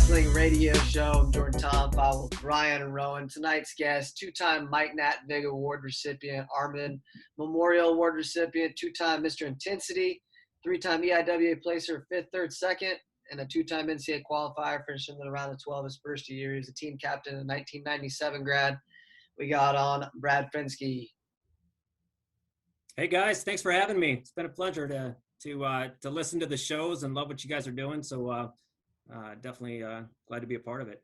Wrestling Radio Show. I'm Jordan Tom, followed with Ryan and Rowan. Tonight's guest, two-time Mike Natvig Award recipient, Armin Memorial Award recipient, two-time Mr. Intensity, three-time EIWA placer, fifth, third, second, and a two-time NCAA qualifier, finishing in around the 12 his first year. He's a team captain in 1997 grad. We got on Brad Fenske. Hey guys, thanks for having me. It's been a pleasure to listen to the shows and love what you guys are doing. So definitely glad to be a part of it.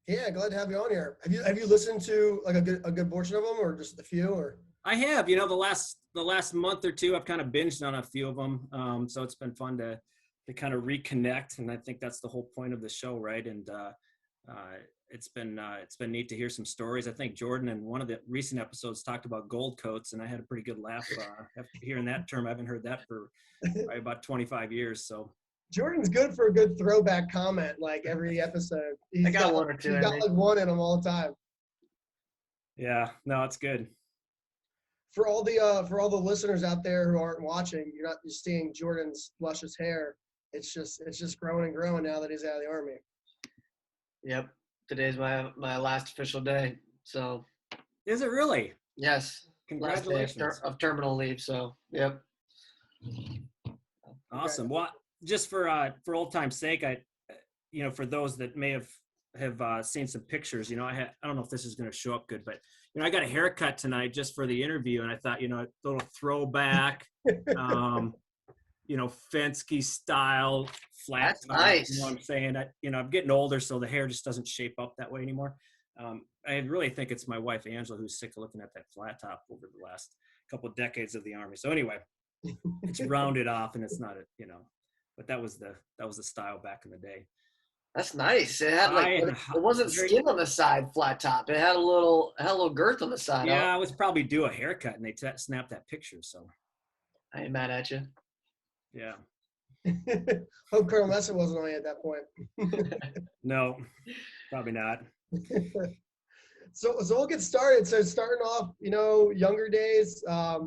Yeah, glad to have you on here. Have you listened to like a good portion of them, or just a few? Or I have. You know, the last month or two, I've kind of binged on a few of them. So it's been fun to kind of reconnect, and I think that's the whole point of the show, right? And it's been neat to hear some stories. I think Jordan in one of the recent episodes talked about gold coats, and I had a pretty good laugh after hearing that term. I haven't heard that for probably about 25 years. So Jordan's good for a good throwback comment, like every episode. I got one or two. He's got like one in them all the time. Yeah, no, it's good. For all the listeners out there who aren't watching, you're not just seeing Jordan's luscious hair. It's just growing and growing now that he's out of the Army. Yep. Today's my last official day. So. Is it really? Yes. Congratulations. Last day of terminal leave. So, yep. Awesome. Well, just for old time's sake, for those that may have seen some pictures, I don't know if this is going to show up good, but I got a haircut tonight just for the interview, and I thought, a little throwback, Fenske style flat. That's nice. You know what I'm saying? I'm getting older, so the hair just doesn't shape up that way anymore. I really think it's my wife, Angela, who's sick of looking at that flat top over the last couple of decades of the Army. So anyway, it's rounded off, and it's not but that was the style back in the day. That's nice. It had it wasn't skin on the side, flat top. It had a little girth on the side. Yeah, I was probably due a haircut, and they snapped that picture. So I ain't mad at you. Yeah. Hope Colonel Messer wasn't on you at that point. No, probably not. So we'll get started. So starting off, younger days. I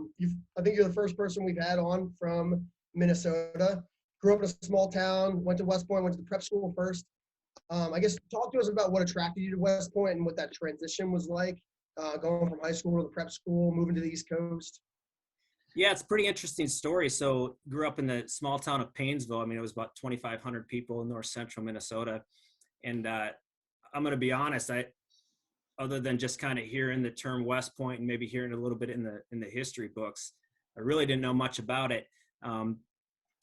think you're the first person we've had on from Minnesota. Grew up in a small town. Went to West Point. Went to the prep school first. I guess talk to us about what attracted you to West Point and what that transition was like, going from high school to the prep school, moving to the East Coast. Yeah, it's a pretty interesting story. So grew up in the small town of Painesville. I mean, it was about 2,500 people in north central Minnesota. And I'm going to be honest, other than just kind of hearing the term West Point and maybe hearing a little bit in the history books, I really didn't know much about it.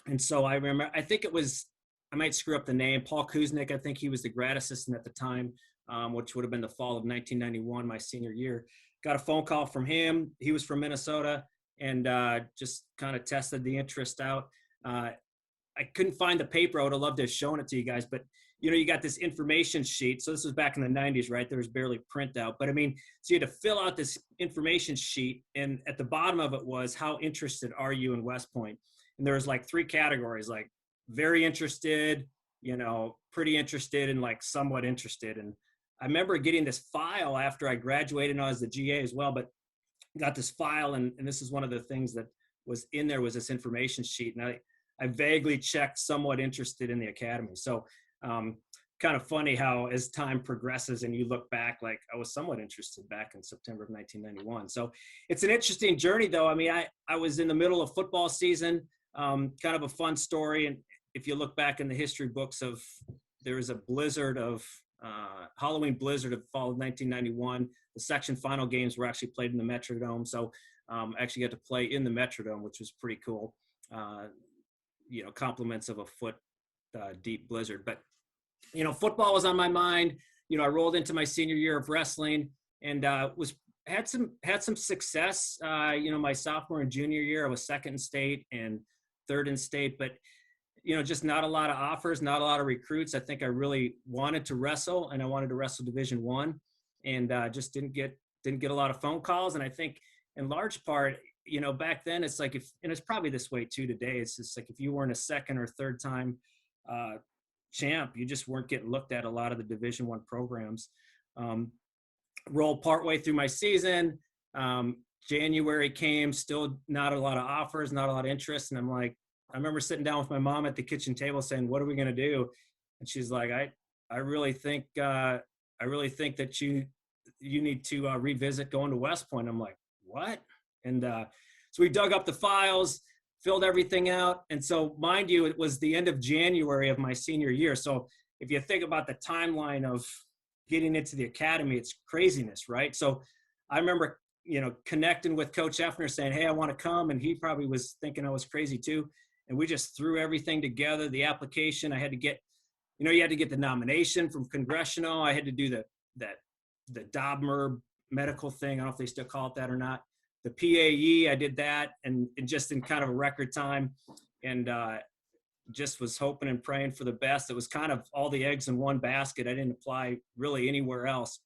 And so I remember, I think it was, I might screw up the name, Paul Kuznick. I think he was the grad assistant at the time, which would have been the fall of 1991, my senior year. Got a phone call from him. He was from Minnesota, and just kind of tested the interest out. I couldn't find the paper. I would have loved to have shown it to you guys, but you got this information sheet. So this was back in the 90s, right? There was barely printout, but I mean, so you had to fill out this information sheet, and at the bottom of it was, how interested are you in West Point? And there was like three categories, like very interested, pretty interested, and like somewhat interested. And I remember getting this file after I graduated, and I was the GA as well, but got this file, and this is one of the things that was in there, was this information sheet. And I vaguely checked somewhat interested in the academy. So kind of funny how as time progresses and you look back, like I was somewhat interested back in September of 1991. So it's an interesting journey though. I mean, I was in the middle of football season, kind of a fun story. And if you look back in the history books there was a blizzard of Halloween blizzard of fall of 1991. The section final games were actually played in the Metrodome. So I actually got to play in the Metrodome, which was pretty cool. Compliments of a foot deep blizzard. But, football was on my mind. I rolled into my senior year of wrestling and had some success. My sophomore and junior year, I was second in state and third in state, but just not a lot of offers, not a lot of recruits. I think I really wanted to wrestle, and I wanted to wrestle Division I, and just didn't get a lot of phone calls. And I think in large part, back then it's like, and it's probably this way too today, it's just like if you weren't a second or third time champ, you just weren't getting looked at a lot of the Division I programs. Rolled partway through my season. January came, still not a lot of offers, not a lot of interest. And I'm like, I remember sitting down with my mom at the kitchen table saying, what are we going to do? And she's like, I really think that you need to revisit going to West Point. I'm like, what? And so we dug up the files, filled everything out. And so, mind you, it was the end of January of my senior year. So if you think about the timeline of getting into the academy, it's craziness, right? So I remember, connecting with Coach Effner saying, hey, I want to come. And he probably was thinking I was crazy too. And we just threw everything together, the application. I had to get, you had to get the nomination from congressional. I had to do the Dobmer medical thing. I don't know if they still call it that or not. The PAE, I did that, and just in kind of a record time, and just was hoping and praying for the best. It was kind of all the eggs in one basket. I didn't apply really anywhere else.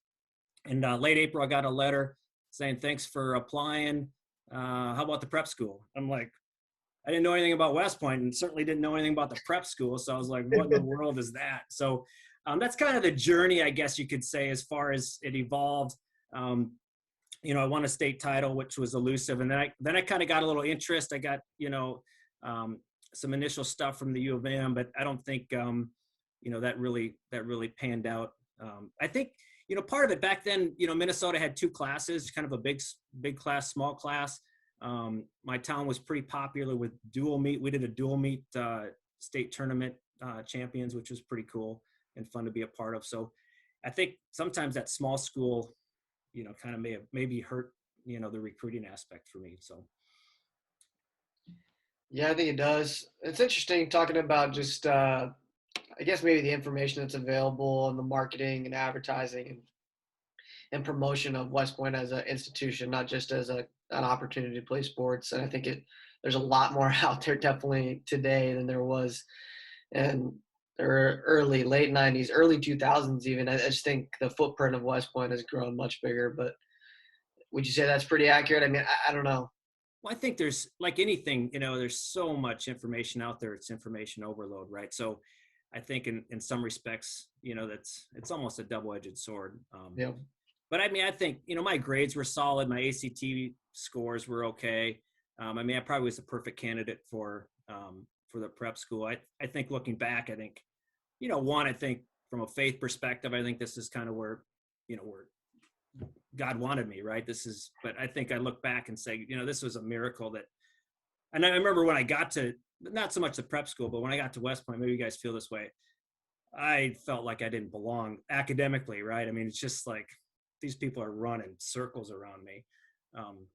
And late April, I got a letter saying, thanks for applying. How about the prep school? I'm like, I didn't know anything about West Point, and certainly didn't know anything about the prep school. So I was like, what in the world is that? So that's kind of the journey, I guess you could say, as far as it evolved. I won a state title, which was elusive. And then I kind of got a little interest. I got, some initial stuff from the U of M, but I don't think, that really panned out. I think, part of it back then, Minnesota had two classes, kind of a big class, small class. My town was pretty popular with dual meet. We did a dual meet state tournament champions, which was pretty cool and fun to be a part of. So I think sometimes that small school, kind of maybe hurt, the recruiting aspect for me. So. Yeah, I think it does. It's interesting talking about just, I guess maybe the information that's available and the marketing and advertising and promotion of West Point as an institution, not just as an opportunity to play sports. And I think there's a lot more out there definitely today than there was in the late 90s, early 2000s even. I just think the footprint of West Point has grown much bigger. But would you say that's pretty accurate? I mean, I don't know. Well, I think there's, like anything, there's so much information out there. It's information overload, right? So I think in some respects, it's almost a double-edged sword. Yeah. But I mean, I think, my grades were solid. My ACT scores were okay. I probably was the perfect candidate for the prep school. I think looking back, I think, I think from a faith perspective, I think this is kind of where God wanted me, right? But I think I look back and say, this was a miracle and I remember when I got to, not so much the prep school, but when I got to West Point, maybe you guys feel this way, I felt like I didn't belong academically, right? I mean, it's just like, these people are running circles around me.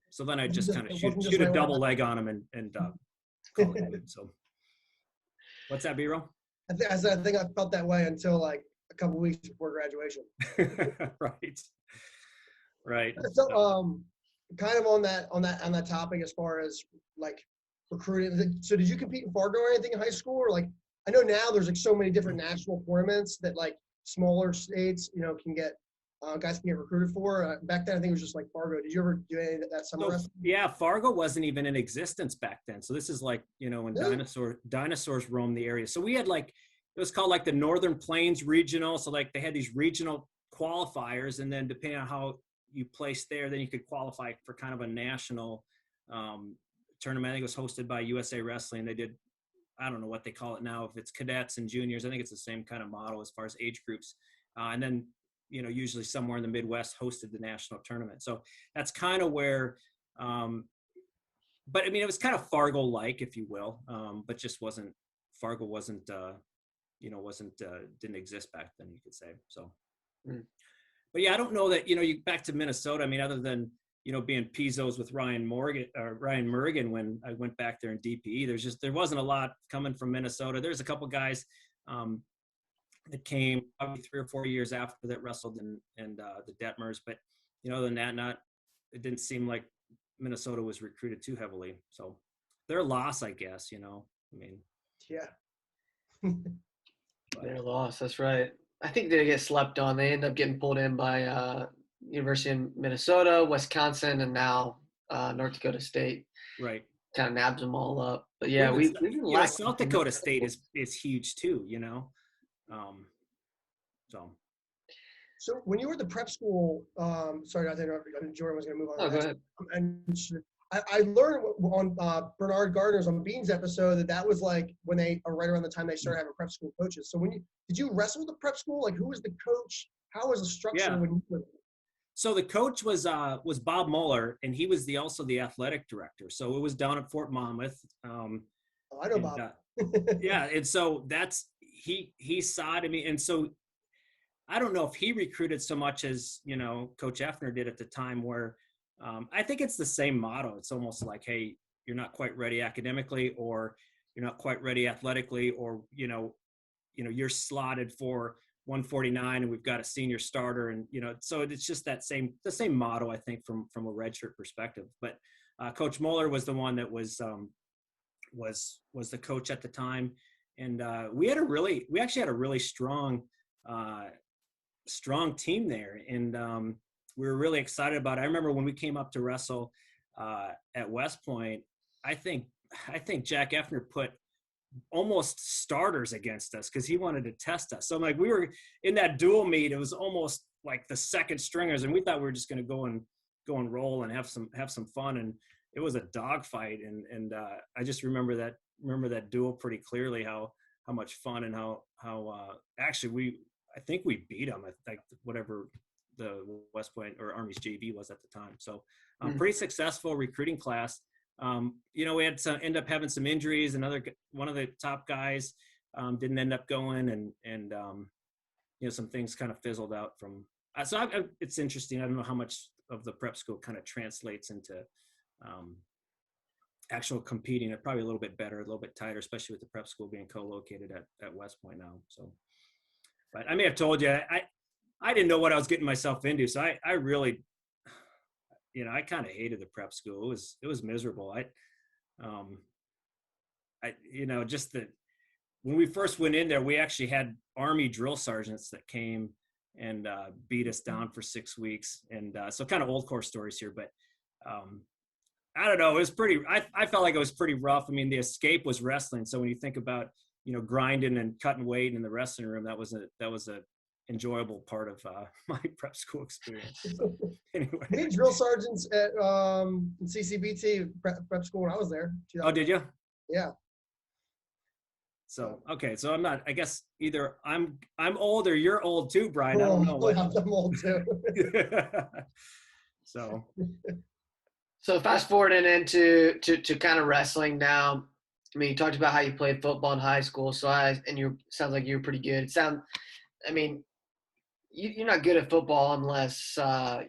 So then I just kind of shoot a double leg on them and call it good. So what's that, B-roll? I think I felt that way until like a couple of weeks before graduation. Right. So kind of on that topic, as far as like recruiting. So did you compete in Fargo or anything in high school? Or like, I know now there's like so many different national tournaments that like smaller states, can get guys can get recruited for. Back then, I think it was just like Fargo. Did you ever do any of that summer wrestling? Yeah, Fargo wasn't even in existence back then. So this is like, when dinosaurs roamed the area. So we had like, it was called like the Northern Plains Regional. So like they had these regional qualifiers, and then depending on how you placed there, then you could qualify for kind of a national tournament. I think it was hosted by USA Wrestling. They did, I don't know what they call it now, if it's cadets and juniors. I think it's the same kind of model as far as age groups. And then, usually somewhere in the Midwest hosted the national tournament. So that's kind of where, but I mean, it was kind of Fargo-like, if you will, but just Fargo wasn't, didn't exist back then, you could say. So, But yeah, I don't know that, you back to Minnesota. I mean, other than, being Pizzos with Ryan Murrigan when I went back there in DPE, there wasn't a lot coming from Minnesota. There's a couple guys, that came probably 3 or 4 years after that wrestled in the Detmers, but other than that, it didn't seem like Minnesota was recruited too heavily. So their loss, I guess. I mean, yeah, Their loss. That's right. I think they get slept on. They end up getting pulled in by University of Minnesota, Wisconsin, and now North Dakota State. Right. Kind of nabs them all up. But yeah, we've been South Dakota State is huge too. So when you were at the prep school, sorry not to interrupt you. Jordan was going to move on. Oh, go ahead. And I learned on Bernard Gardner's on Bean's episode that was like when they are right around the time they started having prep school coaches. So did you wrestle with the prep school? Like, who was the coach? How was the structure Yeah. when you were? So the coach was Bob Mueller, and he was also the athletic director. So it was down at Fort Monmouth. I know Bob. Yeah, and so he saw to me, and so I don't know if he recruited so much as Coach Effner did at the time. Where I think it's the same motto. It's almost like, hey, you're not quite ready academically, or you're not quite ready athletically, or you're slotted for 149 and we've got a senior starter, and so it's just the same motto, I think, from a redshirt perspective. But Coach Mueller was the one that was the coach at the time, and we actually had a really strong team there, and we were really excited about it. I remember when we came up to wrestle at West Point, I think Jack Effner put almost starters against us because he wanted to test us. So like, we were in that dual meet, it was almost like the second stringers, and we thought we were just going to go and roll and have some fun, and it was a dogfight. And I just remember that duel pretty clearly, how much fun, and how actually I think we beat them at like whatever the West Point or Army's JV was at the time. So pretty successful recruiting class. We had to end up having some injuries. One of the top guys didn't end up going, and some things kind of fizzled out from. So it's interesting. I don't know how much of the prep school kind of translates into actual competing. It's probably a little bit better, a little bit tighter, especially with the prep school being co-located at West Point now. So, but I may have told you I didn't know what I was getting myself into. So I really. I kind of hated the prep school. It was miserable. Just that when we first went in there, we actually had Army drill sergeants that came and beat us down for 6 weeks. And so kind of old course stories here, but I don't know. It was I felt like it was pretty rough. I mean, the escape was wrestling. So when you think about, grinding and cutting weight in the wrestling room, that was a enjoyable part of my prep school experience. Anyway, we had drill sergeants at CCBT prep school when I was there. Oh, did you? Yeah. So okay, so I'm not. I guess either I'm old or you're old too, Brian. I don't know. I'm old too. So fast forwarding into kind of wrestling now. I mean, you talked about how you played football in high school. Sounds like you were pretty good. You're not good at football unless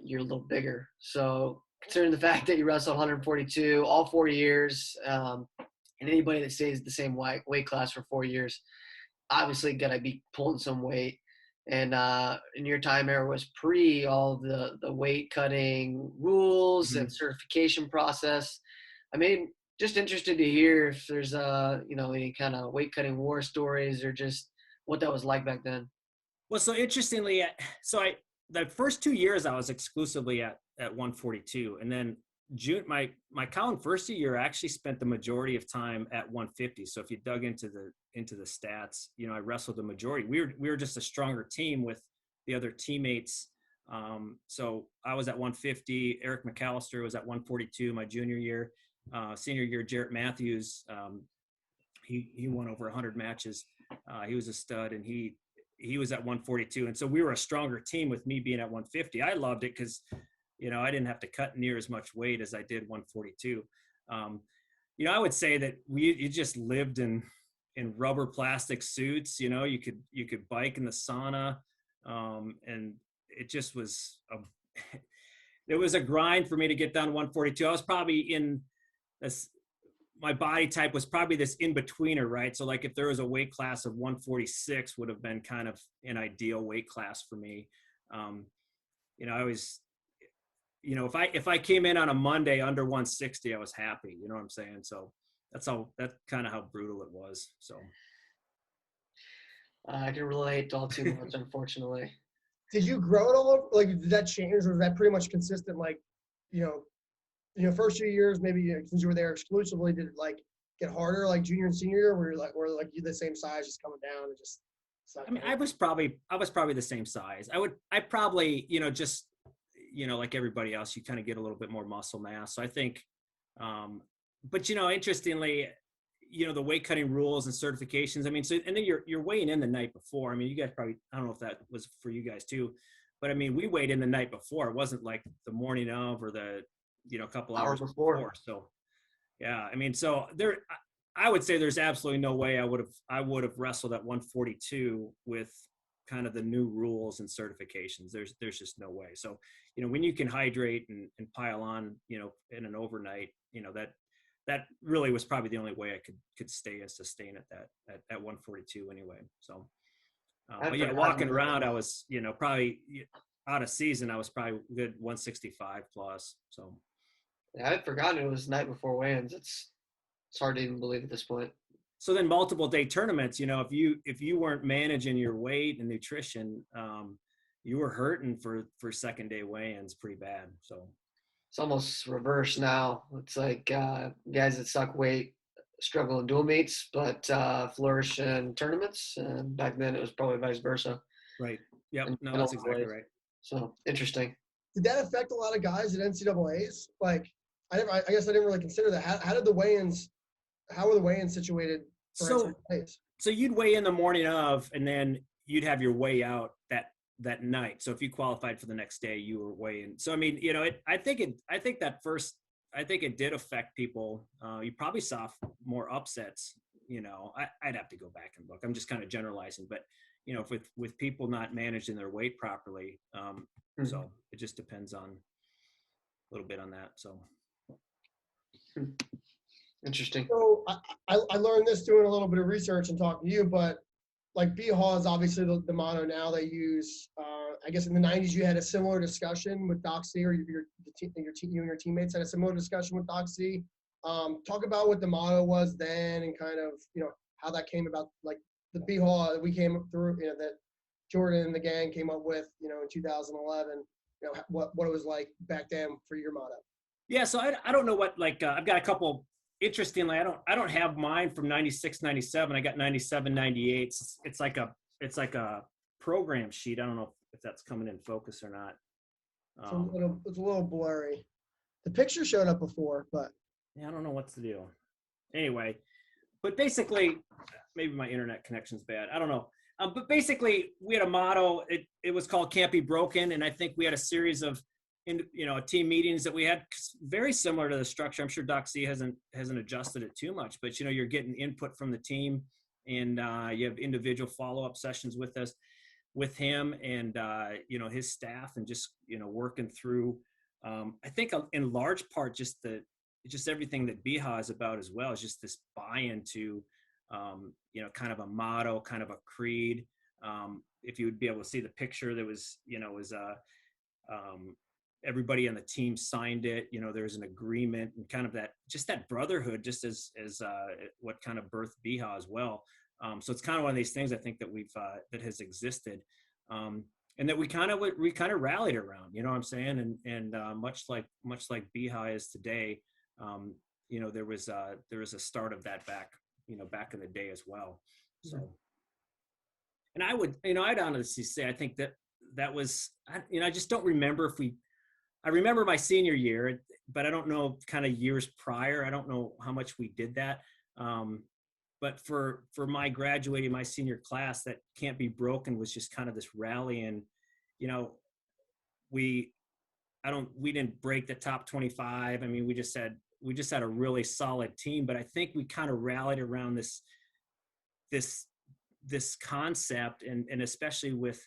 you're a little bigger. So considering the fact that you wrestled 142 all 4 years, and anybody that stays the same weight class for 4 years, obviously got to be pulling some weight. And in your time era was pre all the weight cutting rules and certification process. I mean, just interested to hear if there's any kind of weight cutting war stories or just what that was like back then. Well, so interestingly, the first 2 years I was exclusively at 142, and then my Cowan first year I actually spent the majority of time at 150. So if you dug into the stats, I wrestled the majority. We were just a stronger team with the other teammates. So I was at 150. Eric McAllister was at 142 my junior year. Senior year, Jarrett Matthews, he won over 100 matches. He was a stud, and he was at 142. And so we were a stronger team with me being at 150. I loved it because, I didn't have to cut near as much weight as I did 142. I would say that you just lived in rubber plastic suits. You could bike in the sauna. And it just was, it was a grind for me to get down to 142. I was probably in this, my body type was probably this in-betweener, right? So like if there was a weight class of 146 would have been kind of an ideal weight class for me. I always, if I came in on a Monday under 160, I was happy, you know what I'm saying? So that's kind of how brutal it was. So. I can relate all too much, unfortunately. Did you grow it all? Like, did that change, or was that pretty much consistent? Like, first 2 years, maybe since you were there exclusively, did it like get harder, like junior and senior year, where you're the same size, just coming down and just? I was probably the same size. I probably, just, like everybody else, you kind of get a little bit more muscle mass. So I think, But interestingly, the weight cutting rules and certifications. I mean, so and then you're weighing in the night before. I mean, you guys probably, I don't know if that was for you guys too, but I mean, we weighed in the night before. It wasn't like the morning of or the a couple hours before. So yeah, I mean, so I would say there's absolutely no way I would have wrestled at 142 with kind of the new rules and certifications. There's just no way. So when you can hydrate and pile on in an overnight, that really was probably the only way I could stay and sustain at that at 142 anyway. So but yeah, walking around I was probably out of season I was probably good 165 plus. So yeah, I'd forgotten it was the night before weigh-ins. It's hard to even believe at this point. So then multiple day tournaments, if you weren't managing your weight and nutrition, you were hurting for second day weigh-ins pretty bad. So it's almost reverse now. It's like guys that suck weight struggle in dual meets, but flourish in tournaments. And back then it was probably vice versa. Right. Yep. No, that's exactly right. So interesting. Did that affect a lot of guys at NCAAs? Like, I guess I didn't really consider that. How did the weigh-ins? How were the weigh-ins situated for NCAAs? So you'd weigh in the morning of, and then you'd have your weigh out that night. So if you qualified for the next day, you were weighing. So I mean, I think it did affect people. You probably saw more upsets. I'd have to go back and look. I'm just kind of generalizing, but with people not managing their weight properly, so it just depends on a little bit on that. So interesting. So I learned this doing a little bit of research and talking to you, but like BHAW is obviously the motto now they use. I guess in the 90s you had a similar discussion with Doc C, or you and your teammates had a similar discussion with Doc C. Talk about what the motto was then and kind of, how that came about, like the BHAW that we came through, that Jordan and the gang came up with, in 2011, what it was like back then for your motto. Yeah. So I don't know what, like, I've got a couple. Interestingly, I don't have mine from 96, 97. I got 97, 98. It's like a program sheet. I don't know if that's coming in focus or not. It's a little blurry. The picture showed up before, but yeah, I don't know what's the deal. Anyway, but basically, maybe my internet connection's bad. I don't know. But basically, we had a motto. It was called "Can't Be Broken," and I think we had a series of team meetings that we had very similar to the structure. I'm sure Doc C hasn't adjusted it too much, but you're getting input from the team, and you have individual follow-up sessions with him and his staff, and just working through. I think in large part just everything that BHAW is about as well is just this buy-in to kind of a motto, kind of a creed. If you would be able to see the picture, there was everybody on the team signed it. There was an agreement and kind of that brotherhood, just as what kind of birthed BHAW as well. So it's kind of one of these things I think that we've that has existed, and that we kind of rallied around. You know what I'm saying? And much like BHAW is today, there was a start of that back in the day as well. So, and I'd honestly say I think that was I just don't remember I remember my senior year, but I don't know kind of years prior. I don't know how much we did that. But for my graduating, my senior class, that Can't Be Broken was just kind of this rally. And, we didn't break the top 25. I mean, we just had a really solid team, but I think we kind of rallied around this concept, and especially with,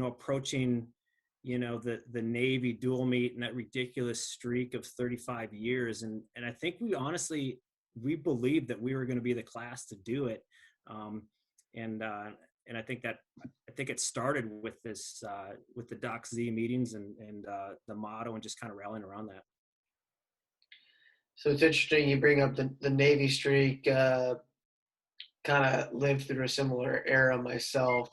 approaching, the Navy dual meet and that ridiculous streak of 35 years. And I think we believed that we were going to be the class to do it. And I think it started with this, with the Doc Z meetings and the motto, and just kind of rallying around that. So it's interesting you bring up the Navy streak. Kind of lived through a similar era myself.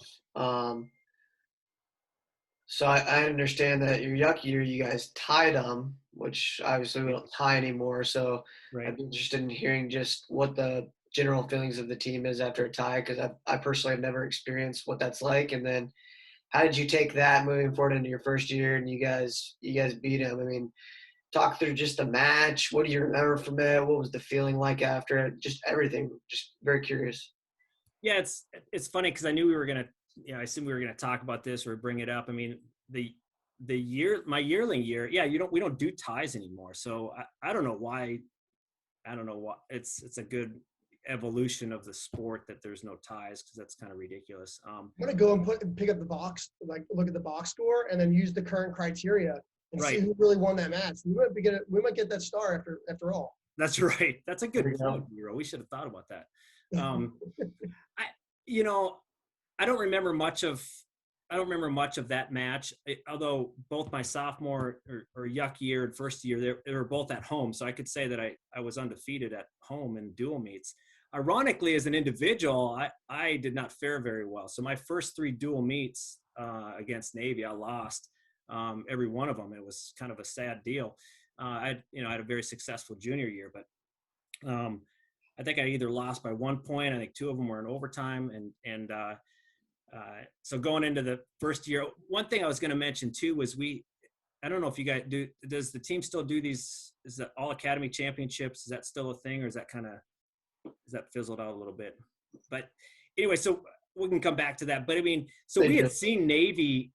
So I understand that your Yuck year, you guys tied them, which obviously we don't tie anymore. So right. I'd be interested in hearing just what the general feelings of the team is after a tie, because I personally have never experienced what that's like. And then how did you take that moving forward into your first year, and you guys beat them? I mean, talk through just the match. What do you remember from it? What was the feeling like after it? Just everything. Just very curious. Yeah, it's funny because I knew we were gonna, I assumed we were gonna talk about this or bring it up. I mean, my yearling year, yeah, we don't do ties anymore. So I don't know why. I don't know why. It's a good evolution of the sport that there's no ties, because that's kind of ridiculous. I'm gonna go and pick up the box, like look at the box score, and then use the current criteria and see who really won that match. We might get that star after all. That's right. That's a good point, Hero. We should have thought about that. I don't remember much of that match, although both my sophomore or yuck year and first year, they were both at home. So I could say that I was undefeated at home in dual meets. Ironically, as an individual, I did not fare very well. So my first 3 dual meets against Navy, I lost every one of them. It was kind of a sad deal. I had a very successful junior year, but I think I either lost by 1 point. I think 2 of them were in overtime, and so going into the first year, one thing I was going to mention too was I don't know if you guys does the team still do these, is that all academy championships? Is that still a thing, or is that fizzled out a little bit? But anyway, so we can come back to that. But I mean, so we had seen Navy,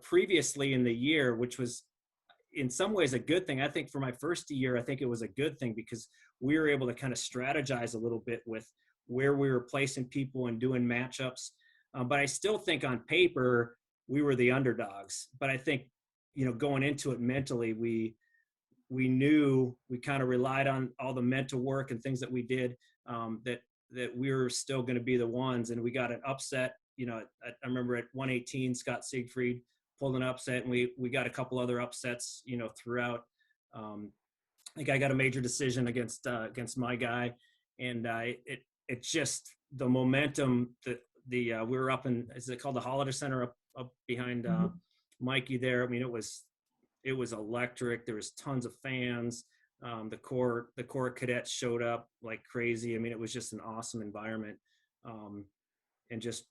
previously in the year, which was in some ways a good thing. I think for my first year, I think it was a good thing because we were able to kind of strategize a little bit with where we were placing people and doing matchups. But I still think on paper, we were the underdogs. But I think, going into it mentally, we knew, we kind of relied on all the mental work and things that we did, that we were still going to be the ones. And we got an upset. I remember at 118, Scott Siegfried pulled an upset, and we got a couple other upsets, throughout. I think I got a major decision against my guy, and it just, the momentum that we were up in, is it called the Holiday Center up behind Mikey there. I mean, it was electric. There was tons of fans. The core cadets showed up like crazy. I mean, it was just an awesome environment, and just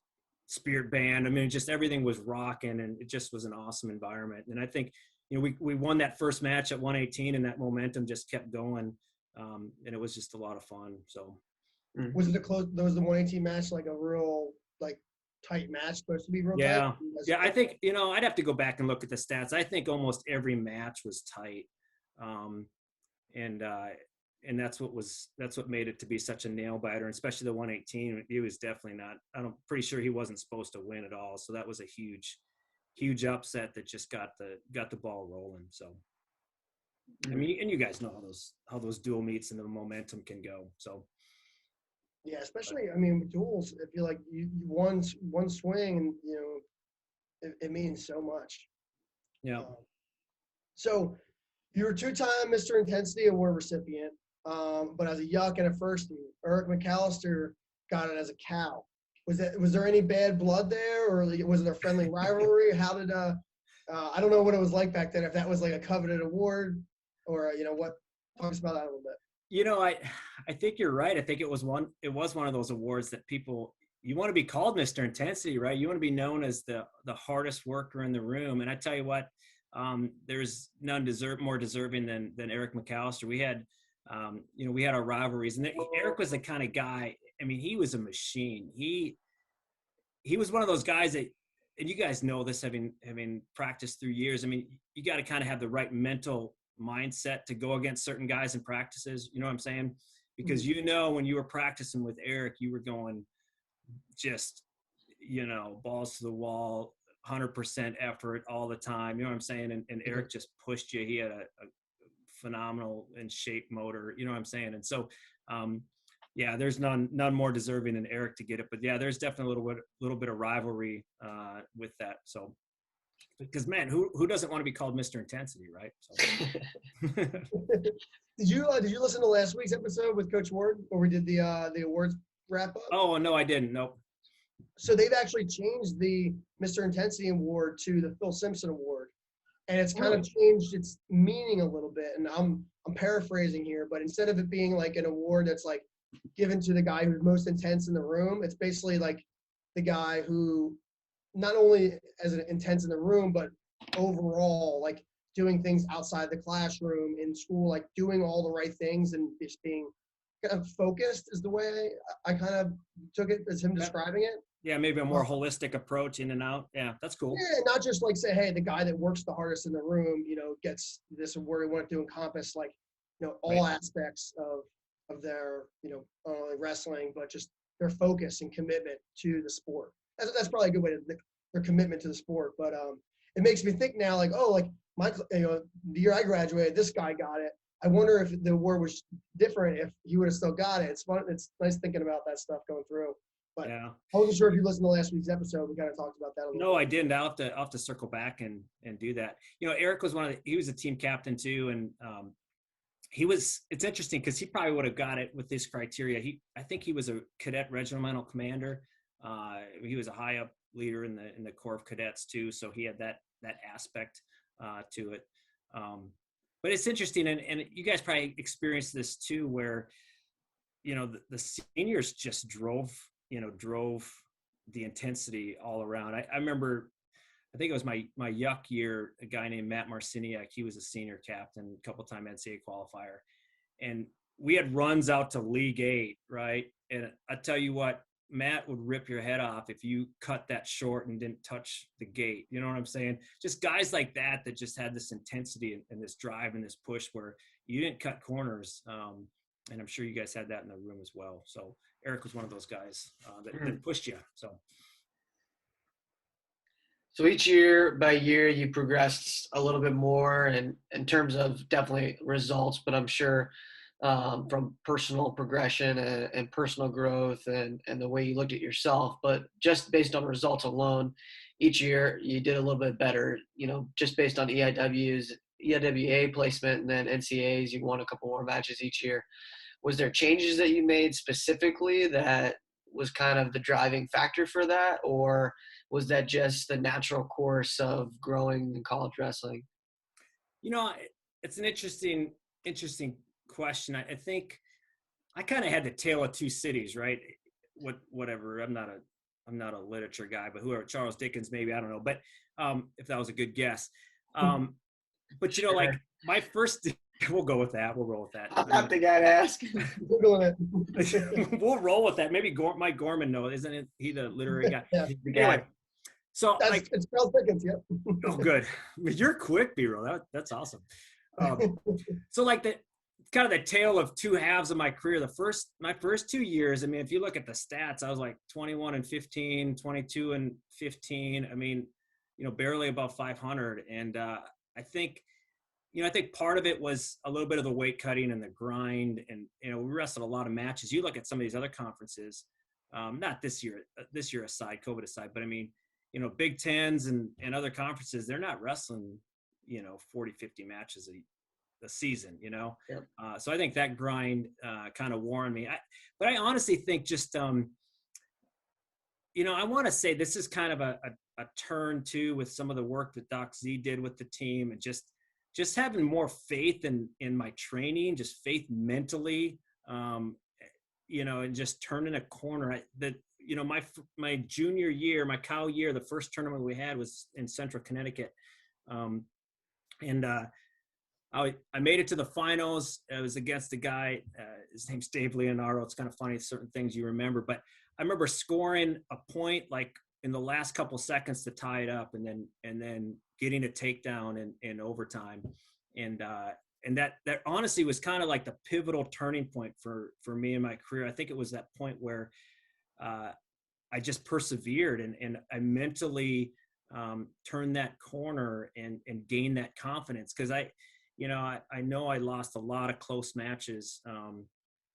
spirit band. I mean, just everything was rocking, and it just was an awesome environment. And I think, we won that first match at 118, and that momentum just kept going. And it was just a lot of fun. So was it was the 118 match like a real tight match, supposed to be real tight? Yeah, I think, I'd have to go back and look at the stats. I think almost every match was tight. And that's what made it to be such a nail biter, and especially the 118. He was definitely not, I'm pretty sure he wasn't supposed to win at all. So that was a huge upset that just got the ball rolling. So, I mean, and you guys know how those dual meets and the momentum can go. So. Yeah, especially, I mean, with duels, if you you one swing, and it means so much. Yeah. So you were 2-time Mr. Intensity Award recipient, but as a yuck and a firstie. Eric McAllister got it as a cow. Was there any bad blood there, or was there a friendly rivalry? How did I don't know what it was like back then, if that was like a coveted award, or what? Talk us about that a little bit. I think you're right. I think it was one of those awards that people, you want to be called Mr. Intensity, right? You want to be known as the hardest worker in the room. And I tell you what, there's none more deserving than Eric McAllister. We had, we had our rivalries, and Eric was the kind of guy, I mean, he was a machine. He was one of those guys that, and you guys know this, having practiced through years. I mean, you got to kind of have the right mental mindset to go against certain guys in practices. You know what I'm saying? Because when you were practicing with Eric, you were going just, balls to the wall, 100% effort all the time. You know what I'm saying? And Eric just pushed you. He had a phenomenal in shape motor. You know what I'm saying? And so, there's none more deserving than Eric to get it. But yeah, there's definitely a little bit of rivalry with that. So. Because man, who doesn't want to be called Mr. Intensity, right? So. Did you listen to last week's episode with Coach Ward, where we did the awards wrap up? Oh no, I didn't. Nope. So they've actually changed the Mr. Intensity Award to the Phil Simpson Award, and it's kind of changed its meaning a little bit. And I'm paraphrasing here, but instead of it being like an award that's like given to the guy who's most intense in the room, it's basically like the guy who not only as intense in the room, but overall, like doing things outside the classroom, in school, like doing all the right things and just being kind of focused is the way I kind of took it as him describing it. Yeah, maybe a more holistic approach in and out. Yeah, that's cool. Yeah, not just like say, hey, the guy that works the hardest in the room, gets this award. We want to encompass like, all aspects of their, not only wrestling, but just their focus and commitment to the sport. That's probably a good way to their commitment to the sport. But it makes me think now, like, oh, like the year I graduated, this guy got it. I wonder if the award was different if he would have still got it. It's fun. It's nice thinking about that stuff going through. But yeah. I wasn't sure if you listened to last week's episode. We kind of talked about that a little bit. No, I didn't. I'll have to circle back and do that. Eric was he was a team captain too. And it's interesting because he probably would have got it with this criteria. I think he was a cadet regimental commander. He was a high up leader in the Corps of Cadets too. So he had that aspect to it. But it's interesting. And you guys probably experienced this too, where, the seniors just drove the intensity all around. I remember, I think it was my yuck year, a guy named Matt Marciniak, he was a senior captain, a couple-time NCAA qualifier. And we had runs out to League 8, right? And I tell you what, Matt would rip your head off if you cut that short and didn't touch the gate. You know what I'm saying? Just guys like that just had this intensity and this drive and this push where you didn't cut corners. And I'm sure you guys had that in the room as well. So Eric was one of those guys that pushed you. So each year by year, you progressed a little bit more and in terms of definitely results, but I'm sure from personal progression and personal growth and the way you looked at yourself, but just based on results alone, each year you did a little bit better, just based on EIWA placement and then NCAAs, you won a couple more matches each year. Was there changes that you made specifically that was kind of the driving factor for that? Or was that just the natural course of growing in college wrestling? It's an interesting question. I think I kind of had the tale of two cities, right? Whatever. I'm not a literature guy, but whoever, Charles Dickens, maybe, I don't know. But if that was a good guess. But like my first, we'll go with that. We'll roll with that. I'm not the guy to ask. We'll roll with that. Maybe Mike Gorman knows, isn't it? He the literary guy. Yeah. Anyway, so it's Charles Dickens, yeah. Oh, good. You're quick, B-roll. That's awesome. So like kind of the tale of two halves of my career. My first 2 years, I mean, if you look at the stats, I was like 21-15, 22-15. I mean, barely above 500. And I think part of it was a little bit of the weight cutting and the grind. And, we wrestled a lot of matches. You look at some of these other conferences, not this year aside, COVID aside, but I mean, Big Tens and other conferences, they're not wrestling, 40, 50 matches a season, Yep. So I think that grind kind of wore on me. But I honestly think just, I want to say this is kind of a turn too with some of the work that Doc Z did with the team and just having more faith in my training, just faith mentally, and just turning a corner. My junior year, my cow year, the first tournament we had was in Central Connecticut. I made it to the finals. It was against a guy, his name's Dave Leonardo. It's kind of funny, certain things you remember, but I remember scoring a point like in the last couple seconds to tie it up and then getting a takedown in overtime. And that honestly was kind of like the pivotal turning point for me in my career. I think it was that point where I just persevered and I mentally turned that corner and gained that confidence. Cause I know I lost a lot of close matches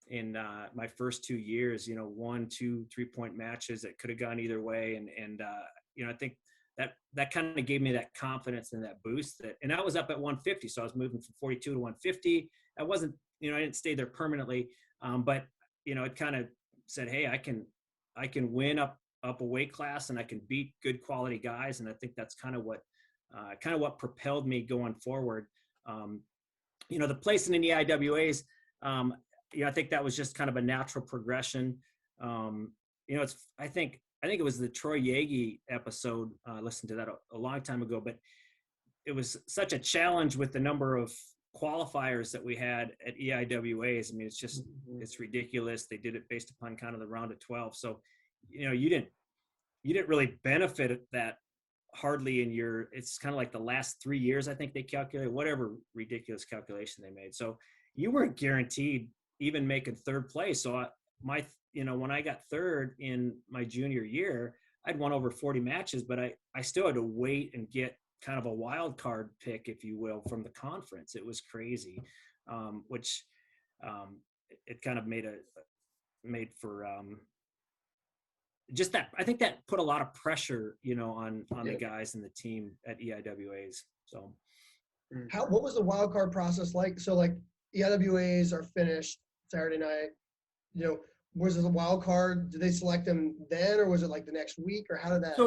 in my first 2 years, 1, 2, 3-point matches that could have gone either way. And I think that kind of gave me that confidence and that boost and I was up at 150. So I was moving from 42 to 150. I wasn't, I didn't stay there permanently. But it kind of said, hey, I can win up a weight class and I can beat good quality guys. And I think that's kind of what propelled me going forward. The placing in the IWAs, I think that was just kind of a natural progression. I think it was the Troy Yagi episode. I listened to that a long time ago, but was such a challenge with the number of qualifiers that we had at EIWAs. I mean, it's just, it's ridiculous. They did it based upon kind of the round of 12. So, you didn't really benefit that hardly in your, it's kind of like the last 3 years, I think they calculated, whatever ridiculous calculation they made. So you weren't guaranteed even making third place. So when I got third in my junior year, I'd won over 40 matches, but I still had to wait and get kind of a wild card pick, if you will, from the conference. It was crazy, which it kind of made for just that. I think that put a lot of pressure, on the guys and the team at EIWAs. So what was the wild card process like? So like EIWAs are finished Saturday night, was it a wild card? Did they select them then, or was it like the next week, or how did that?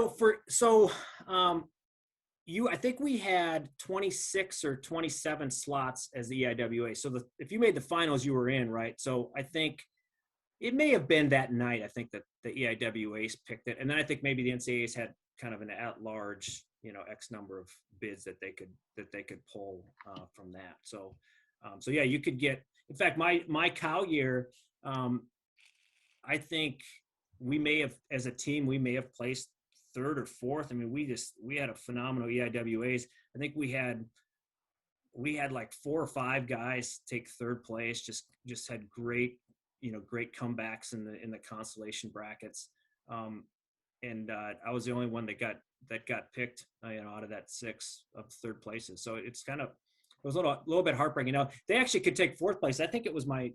I think we had 26 or 27 slots as the EIWA. So if you made the finals, you were in, right? So I think it may have been that night. I think that the EIWAs picked it, and then I think maybe the NCAAs had kind of an at-large, X number of bids that they could pull from that. So yeah, you could get. In fact, my cow year, I think we may have, as a team, placed third or fourth. I mean, we had a phenomenal EIWAs. I think we had like 4 or 5 guys take third place. Just had great comebacks in the consolation brackets. And I was the only one that got picked, out of that 6 of third places. So it was a little bit heartbreaking. They actually could take fourth place. I think it was my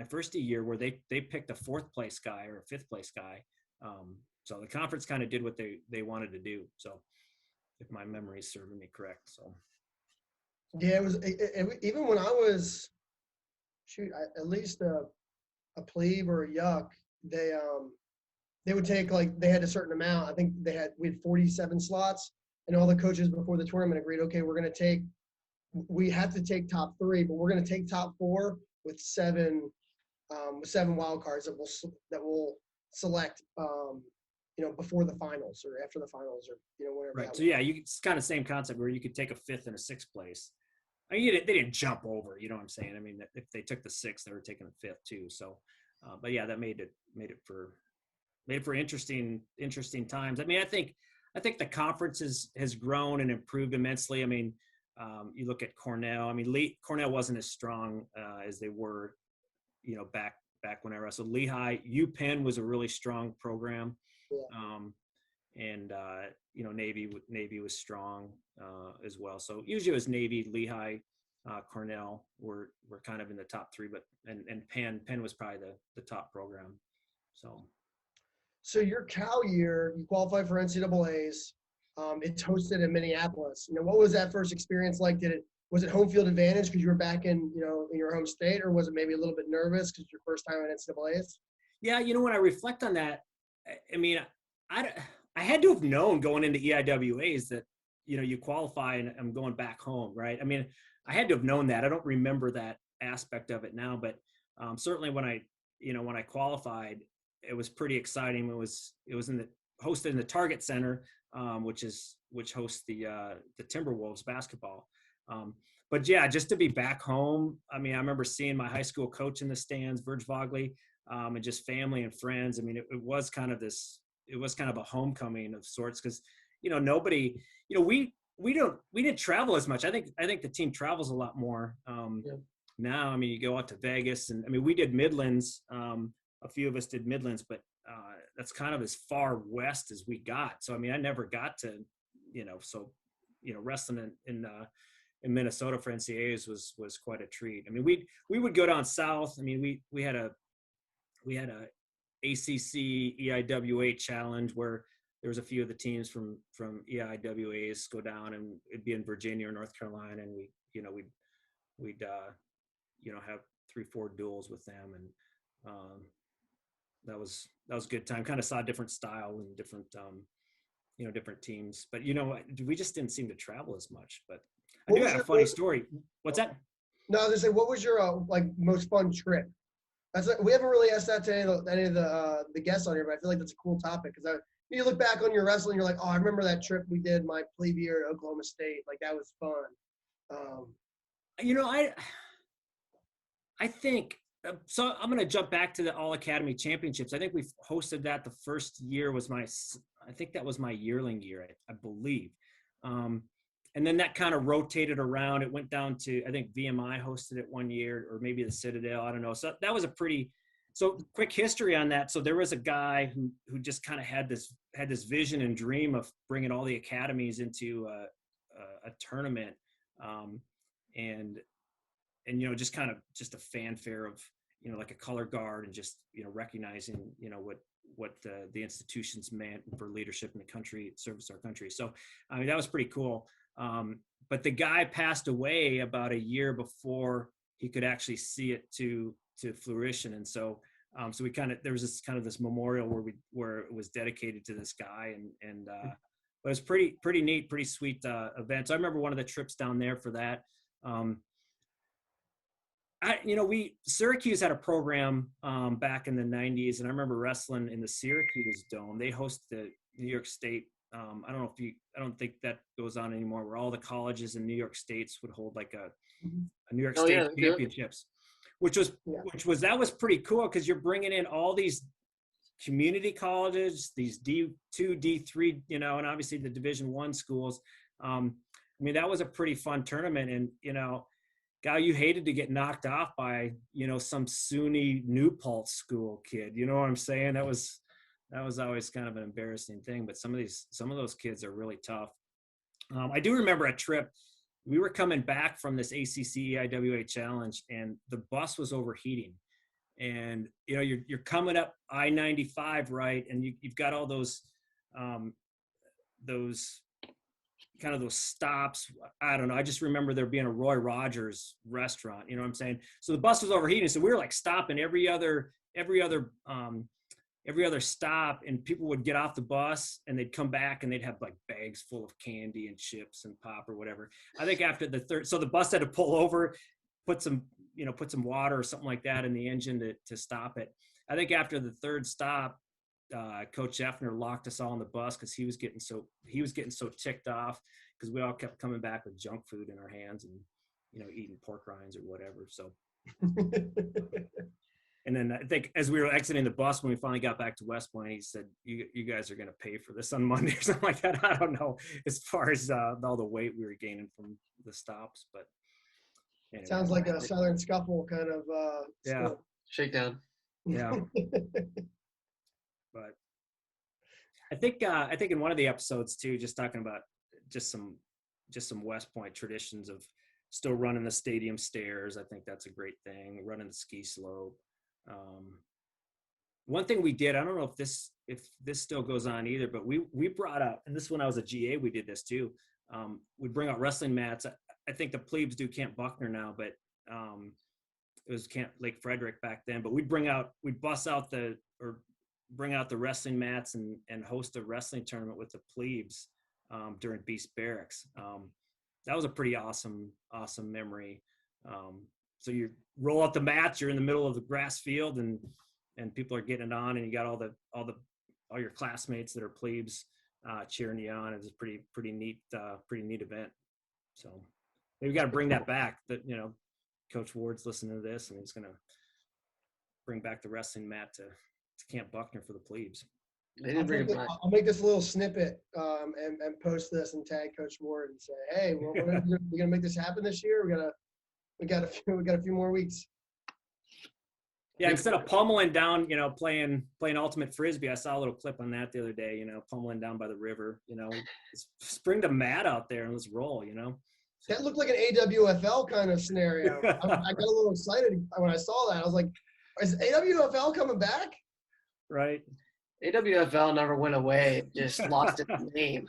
first year where they picked a 4th place guy or a 5th place guy. So the conference kind of did what they wanted to do. So if my memory is serving me correct. So. Yeah, it was even when I was, at least a plebe or a yuck, they would take, like, they had a certain amount. I think we had 47 slots, and all the coaches before the tournament agreed, okay, we have to take top 3, but we're going to take top 4 with 7 wild cards that we'll select, before the finals or after the finals, or whatever. Right. So yeah, it's kind of same concept where you could take a 5th and a 6th place. I mean, they didn't jump over. You know what I'm saying? I mean, if they took the 6th, they were taking the 5th too. So, but yeah, that made it for interesting times. I mean, I think the conference has grown and improved immensely. I mean, you look at Cornell. I mean, Cornell wasn't as strong as they were, back when I wrestled. Lehigh, UPenn was a really strong program. Yeah. Navy was strong as well. So usually it was Navy, Lehigh, Cornell were kind of in the top 3, but and Penn was probably the top program. So your Cal year, you qualified for NCAAs. It's hosted in Minneapolis. What was that first experience like? Was it home field advantage because you were back in your home state, or was it maybe a little bit nervous because your first time at NCAAs? Yeah, when I reflect on that, I mean, I had to have known going into EIWAs that, you qualify and I'm going back home, right? I mean, I had to have known that. I don't remember that aspect of it now, but certainly when I qualified, it was pretty exciting. It was hosted in the Target Center, which hosts the Timberwolves basketball. But yeah, just to be back home. I mean, I remember seeing my high school coach in the stands, Verge Vogley, and just family and friends. I mean, it was kind of a homecoming of sorts because, nobody, we didn't travel as much. I think the team travels a lot more now. I mean, you go out to Vegas, and I mean, we did Midlands. A few of us did Midlands, but that's kind of as far west as we got. So I mean, I never got to, wrestling in Minnesota for NCAAs was quite a treat. I mean, we would go down south. I mean, we had a ACC EIWA challenge where there was a few of the teams from EIWAs go down, and it'd be in Virginia or North Carolina, and we'd have 3-4 duels with them, and that was a good time. Kind of saw a different style and different different teams, but we just didn't seem to travel as much. But I do have a funny story. What's that? No, I was gonna say, what was your most fun trip? We haven't really asked that to any of the guests on here, but I feel like that's a cool topic because you look back on your wrestling, you're like, oh, I remember that trip we did my plebe year at Oklahoma State. Like, that was fun. You know, I think so. I'm going to jump back to the All Academy Championships. I think we hosted that the first year was I think that was my yearling year, I believe. And then that kind of rotated around. It went down to, I think VMI hosted it one year, or maybe the Citadel. I don't know. So that was so quick history on that. So there was a guy who just kind of had this vision and dream of bringing all the academies into a tournament. And you know, just kind of just a fanfare of, you know, like a color guard and just, you know, recognizing, you know, what the institutions meant for leadership in the country, service our country. So, I mean, that was pretty cool. But the guy passed away about a year before he could actually see it to fruition. And so, so there was this memorial where it was dedicated to this guy, and but it was pretty neat, pretty sweet event. So I remember one of the trips down there for that. Syracuse had a program back in the 90s, and I remember wrestling in the Syracuse Dome. They hosted the New York State. I don't think that goes on anymore, where all the colleges in New York States would hold like a New York State championships, which was pretty cool, because you're bringing in all these community colleges, these D2, D3, you know, and obviously the Division I schools. I mean, that was a pretty fun tournament, and, you know, guy, you hated to get knocked off by, you know, some SUNY New Paltz school kid. You know what I'm saying? That was always kind of an embarrassing thing. But some of those kids are really tough. I do remember a trip. We were coming back from this ACC EIWA challenge, and the bus was overheating. And, you know, you're coming up I-95, right? And you've got all those stops. I don't know. I just remember there being a Roy Rogers restaurant, you know what I'm saying? So the bus was overheating. So we were like stopping every other stop, and people would get off the bus and they'd come back and they'd have like bags full of candy and chips and pop or whatever. I think after the third, so the bus had to pull over, put some water or something like that in the engine to stop it. I think after the third stop, Coach Effner locked us all on the bus, because he was getting so ticked off, because we all kept coming back with junk food in our hands and, you know, eating pork rinds or whatever. So, and then I think as we were exiting the bus, when we finally got back to West Point, he said, "You guys are going to pay for this on Monday," or something like that. I don't know, as far as all the weight we were gaining from the stops, but anyway. Sounds like a Southern Scuffle kind of shakedown. Yeah. But I think in one of the episodes too, just talking about just some West Point traditions of still running the stadium stairs. I think that's a great thing. Running the ski slope. One thing we did, I don't know if this still goes on either, but we brought out, and this is when I was a GA, we did this too. We'd bring out wrestling mats. I think the plebes do Camp Buckner now, but it was Camp Lake Frederick back then. But we'd bring out the wrestling mats and host a wrestling tournament with the plebes during Beast Barracks. That was a pretty awesome memory. So you roll out the mats, you're in the middle of the grass field, and people are getting it on, and you got all your classmates that are plebes cheering you on. It's a pretty neat event. So maybe we got to bring that back. That, you know, Coach Ward's listening to this, and he's going to bring back the wrestling mat to Camp Buckner for the plebes. They didn't bring it back. I'll make this a little snippet and post this and tag Coach Ward and say, "Hey, we're gonna make this happen this year. We got a few more weeks." Yeah, instead of pummeling down, you know, playing ultimate frisbee, I saw a little clip on that the other day. You know, pummeling down by the river. You know, just bring the mat out there and let's roll. You know. That looked like an AWFL kind of scenario. I got a little excited when I saw that. I was like, "Is AWFL coming back?" Right. AWFL never went away. It just lost its name.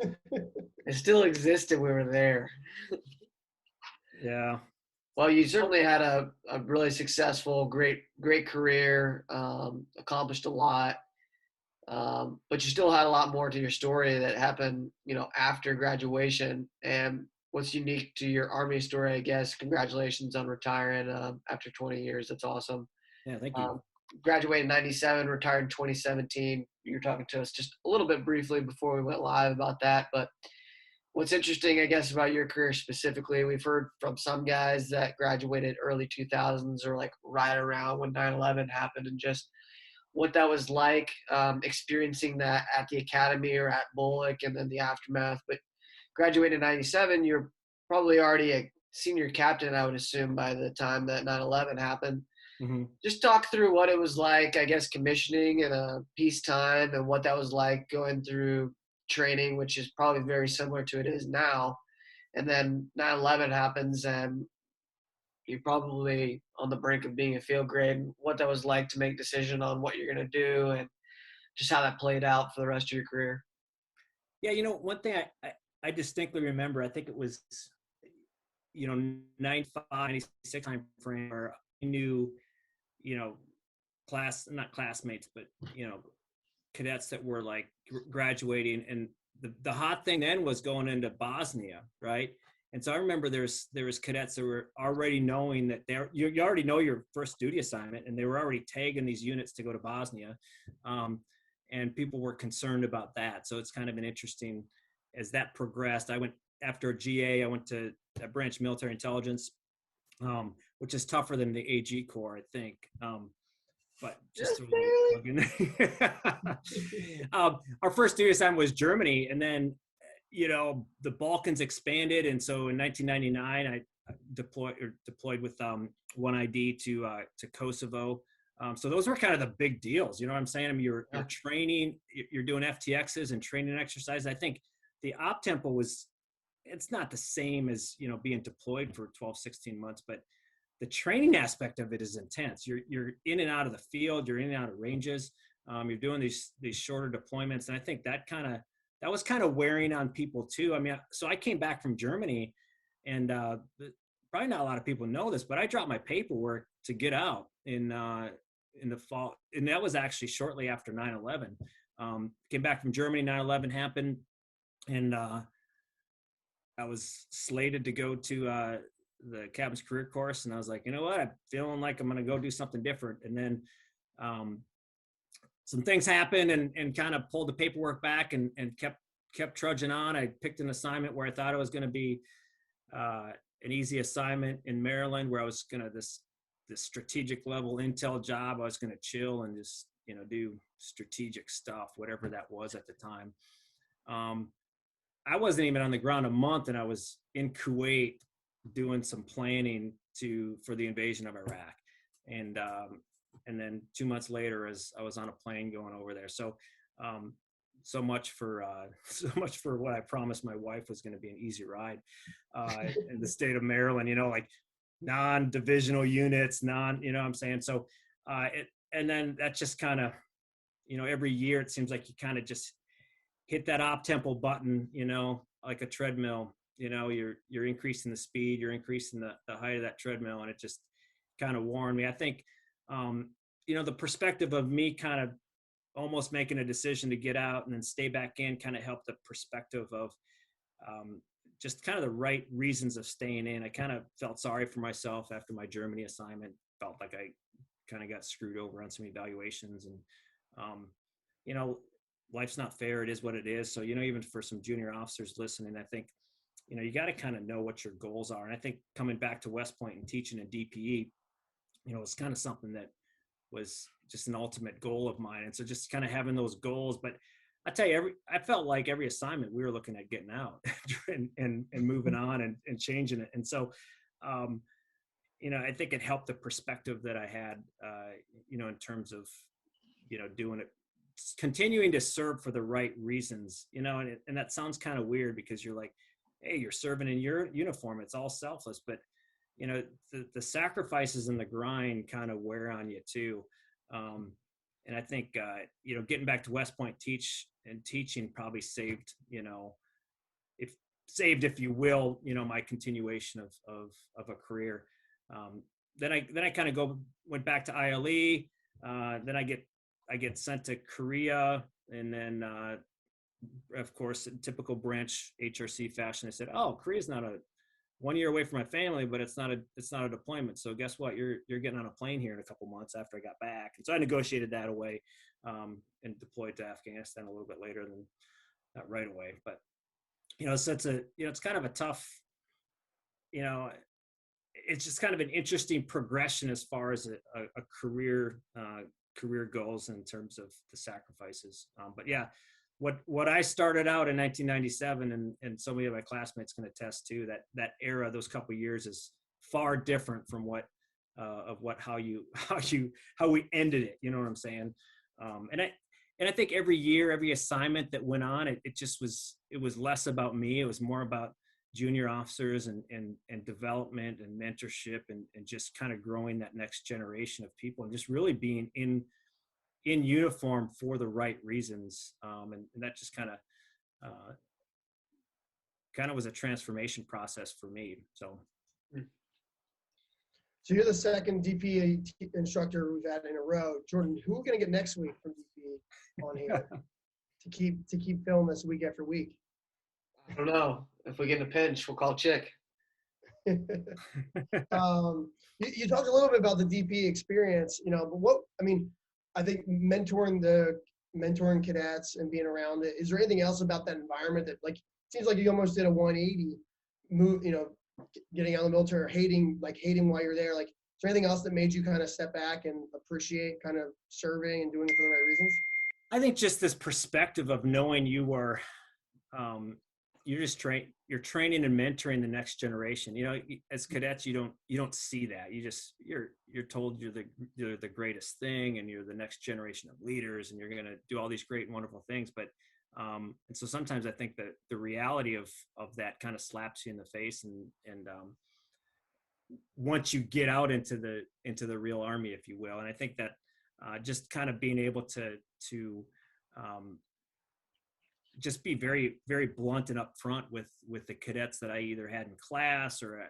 It still existed. We were there. Yeah. Well, you certainly had a really successful, great career, accomplished a lot. But you still had a lot more to your story that happened, you know, after graduation. And what's unique to your Army story, I guess, congratulations on retiring after 20 years. That's awesome. Yeah, thank you. graduated in 97, retired in 2017. You were talking to us just a little bit briefly before we went live about that. But what's interesting, I guess, about your career specifically, we've heard from some guys that graduated early 2000s or like right around when 9/11 happened, and just what that was like, experiencing that at the academy or at Bullock and then the aftermath. But graduated in 97, you're probably already a senior captain, I would assume, by the time that 9/11 happened. Mm-hmm. Just talk through what it was like, I guess, commissioning in a peacetime and what that was like going through training, which is probably very similar to it is now. And then 9/11 happens and you're probably on the brink of being a field grade, what that was like to make a decision on what you're going to do and just how that played out for the rest of your career. Yeah, one thing I distinctly remember, I think it was, 95, 96 time frame where I knew, not classmates, but, cadets that were like graduating. And the hot thing then was going into Bosnia, right? And so I remember there was cadets that were already knowing that you already know your first duty assignment, and they were already tagging these units to go to Bosnia. And people were concerned about that. So it's kind of an interesting, as that progressed. I went after a GA, I went to a branch military intelligence, which is tougher than the AG Corps, I think. But just our first duty assignment was Germany, and then the Balkans expanded, and so in 1999 I deployed with OneEyed to Kosovo. So those were kind of the big deals. You know what I'm saying? I mean, you're training, you're doing FTXs and training exercises. I think the op tempo it's not the same as being deployed for 12, 16 months, but the training aspect of it is intense. You're in and out of the field, you're in and out of ranges. You're doing these shorter deployments, and I think that was kind of wearing on people too. I mean, so I came back from Germany, and probably not a lot of people know this, but I dropped my paperwork to get out in the fall, and that was actually shortly after 9/11. Came back from Germany, 9/11 happened, and I was slated to go to the Captain's Career Course, and I was like, you know what, I'm feeling like I'm going to go do something different. And then some things happened and kind of pulled the paperwork back and kept trudging on. I picked an assignment where I thought it was going to be an easy assignment in Maryland, where I was going to this strategic level intel job. I was going to chill and just do strategic stuff, whatever that was at the time. I wasn't even on the ground a month, and I was in Kuwait doing some planning for the invasion of Iraq. And then 2 months later, as I was on a plane going over there. So so much for what I promised my wife was going to be an easy ride in the state of Maryland, like non-divisional units, you know what I'm saying? So and then that just kind of, every year it seems like you kind of just hit that op tempo button, like a treadmill. You're increasing the speed, you're increasing the height of that treadmill, and it just kind of warned me. I think, the perspective of me kind of almost making a decision to get out and then stay back in kind of helped the perspective of just kind of the right reasons of staying in. I kind of felt sorry for myself after my Germany assignment, felt like I kind of got screwed over on some evaluations, and, life's not fair. It is what it is. So, even for some junior officers listening, I think, you got to kind of know what your goals are. And I think coming back to West Point and teaching in DPE, it's kind of something that was just an ultimate goal of mine. And so just kind of having those goals, but I tell you, I felt like every assignment we were looking at getting out and moving on and changing it. And so, I think it helped the perspective that I had, in terms of, doing it, continuing to serve for the right reasons, and that sounds kind of weird because you're like, hey, you're serving in your uniform. It's all selfless, but the sacrifices and the grind kind of wear on you too. And I think, getting back to West Point teaching probably saved, if you will, my continuation of a career. Then I kind of went back to ILE. Then I get sent to Korea, and then, of course, in typical branch HRC fashion, I said, oh, Korea's not 1 year away from my family, but it's not a deployment. So guess what? You're getting on a plane here in a couple months after I got back. And so I negotiated that away, and deployed to Afghanistan a little bit later than not right away. But, so it's kind of a tough, it's just kind of an interesting progression as far as a career goals in terms of the sacrifices. But yeah, what I started out in 1997, and so many of my classmates can attest to, that era, those couple of years is far different from how we ended it. You know what I'm saying? And I think every year, every assignment that went on, it was less about me. It was more about junior officers and development and mentorship and just kind of growing that next generation of people and just really being in uniform for the right reasons. And that just kind of was a transformation process for me. So you're the second DP instructor we've had in a row. Jordan, who are we going to get next week from DP on here to keep filming this week after week? I don't know. If we get in a pinch, we'll call Chick. You talked a little bit about the DP experience, but I think mentoring cadets and being around it. Is there anything else about that environment that seems like you almost did a 180 move, getting out of the military or hating while you're there? Is there anything else that made you kind of step back and appreciate kind of serving and doing it for the right reasons? I think just this perspective of knowing you were, you're training and mentoring the next generation. As cadets, you don't see that. You're told you're the greatest thing and you're the next generation of leaders and you're going to do all these great and wonderful things. But and so sometimes I think that the reality of that kind of slaps you in the face, and once you get out into the real army, if you will. And I think that just kind of being able to just be very, very blunt and upfront with the cadets that I either had in class or,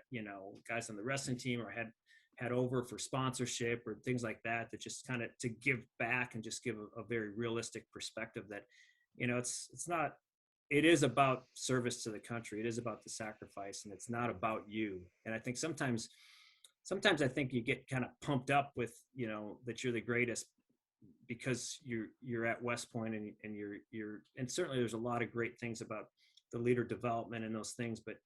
guys on the wrestling team or had over for sponsorship or things like that, that just kind of to give back and just give a very realistic perspective that, it is about service to the country. It is about the sacrifice, and it's not about you. And I think sometimes I think you get kind of pumped up with, that you're the greatest because you're at West Point and you're and certainly there's a lot of great things about the leader development and those things, but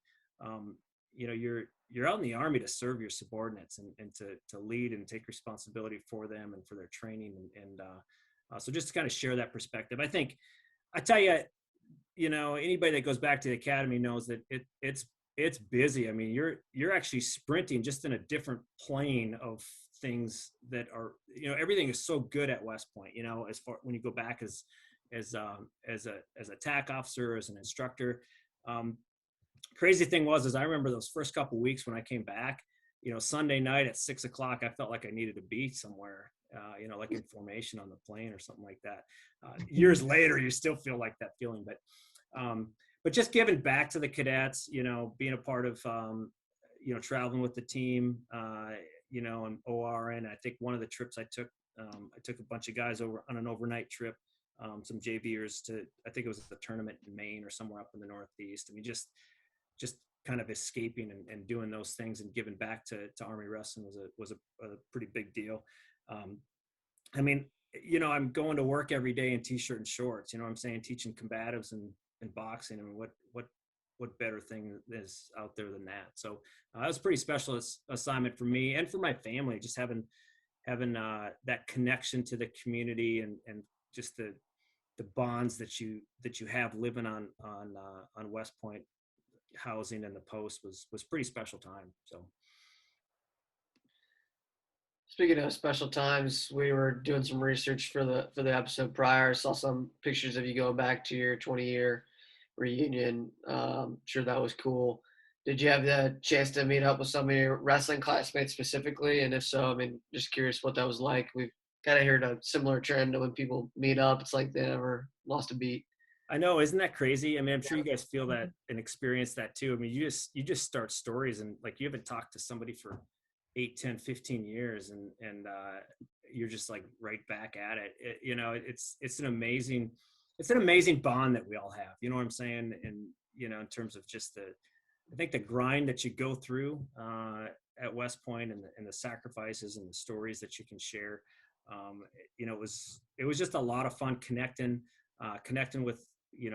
you're out in the Army to serve your subordinates and to lead and take responsibility for them and for their training and so just to kind of share that perspective. I tell you, anybody that goes back to the academy knows that it's busy. I mean, you're actually sprinting just in a different plane of things that are, everything is so good at West Point, as far when you go back as a TAC officer, as an instructor. Crazy thing is I remember those first couple of weeks when I came back, Sunday night at 6 o'clock, I felt like I needed to be somewhere, like in formation on the plane or something like that. Years later, you still feel like that feeling, but just giving back to the cadets, being a part of, traveling with the team, and ORN. I think one of the trips I took a bunch of guys over on an overnight trip, some JVers I think it was a tournament in Maine or somewhere up in the Northeast. I mean, just kind of escaping and doing those things and giving back to Army wrestling was a pretty big deal. I'm going to work every day in t-shirt and shorts, what I'm saying, teaching combatives and boxing. I mean, what better thing is out there than that? So that was a pretty special assignment for me and for my family, just having that connection to the community and just the bonds that you have living on West Point housing and the post was pretty special time. So speaking of special times, we were doing some research for the episode prior. Saw some pictures of you going back to your 20-year reunion. Sure, that was cool. Did you have the chance to meet up with some of your wrestling classmates specifically? And if so, just curious what that was like. We've kind of heard a similar trend when people meet up, it's like they never lost a beat. I know, isn't that crazy? I mean, I'm sure you guys feel that and experience that too. I mean, you just start stories and like you haven't talked to somebody for 8, 10, 15 years and you're just like right back at it. It's an amazing bond that we all have, you know what I'm saying? And, in terms of just think the grind that you go through at West Point and the sacrifices and the stories that you can share, it was just a lot of fun connecting with,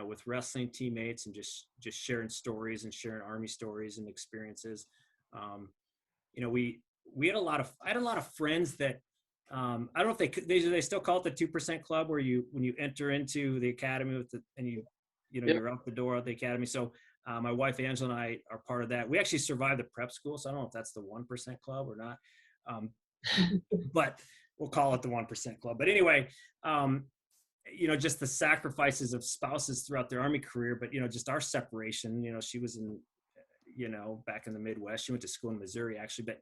with wrestling teammates and just sharing stories and sharing Army stories and experiences. I had a lot of friends that, I don't know if they still call it the 2% club, where when you enter into the academy you're out the door at the academy. So my wife Angela and I are part of that. We actually survived the prep school, so I don't know if that's the 1% club or not, but we'll call it the 1% club. But anyway, just the sacrifices of spouses throughout their Army career, but just our separation. She was in, back in the Midwest. She went to school in Missouri actually,